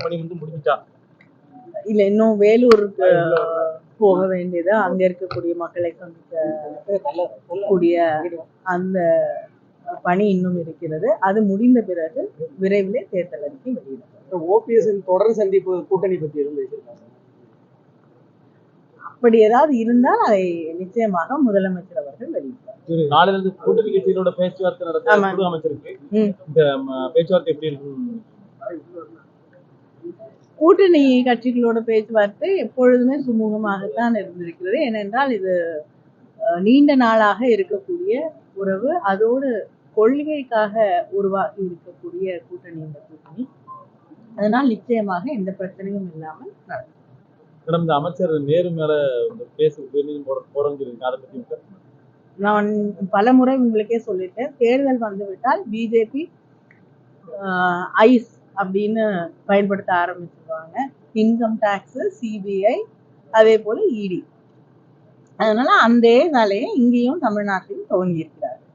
பண்ணி முடிஞ்சிட்டா இல்ல, இன்னும் வேலூருக்கு போக வேண்டியது, அங்க இருக்கக்கூடிய மக்களை சந்திக்க கூடிய அந்த பணி இன்னும் இருக்கிறது. அது முடிந்த பிறகு விரைவிலே தேர்தல் அறிக்கை வெளியிடும். ஓபிஎஸ் தொடர் சந்திப்பு கூட்டணி பற்றி பேசியிருக்காங்க. அப்படி ஏதாவது இருந்தால் அதை நிச்சயமாக முதலமைச்சர் அவர்கள் வெளியிட்டார். நாளிலிருந்து கூட்டணி கட்சிகளோட பேச்சுவார்த்தை நடத்த அமைச்சிருக்கு. இந்த பேச்சுவார்த்தை எப்படி இருக்கும்? கூட்டணி கட்சிகளோட பேச்சுவார்த்தை எப்பொழுதுமே சுமூகமாகத்தான் இருந்திருக்கிறது. ஏனென்றால் இது நீண்ட நாளாக இருக்கக்கூடிய உறவு, அதோடு கொள்கைக்காக உருவாகி இருக்கக்கூடிய கூட்டணி இந்த கூட்டணி. அதனால் நிச்சயமாக எந்த பிரச்சனையும் இல்லாமல் நடக்கும். கடந்த அமைச்சர் நேரு மேல நான் பல முறை உங்களுக்கே சொல்லிட்டேன், தேர்தல் வந்துவிட்டால் பிஜேபி ஐஸ் அப்படின்னு பயன்படுத்த ஆரம்பிச்சிருவாங்க. இன்கம் டாக்ஸ், சிபிஐ, அதே போல இடி. அதனால அந்த வேலையை இங்கேயும் தமிழ்நாட்டிலும் துவங்கி இருக்கு.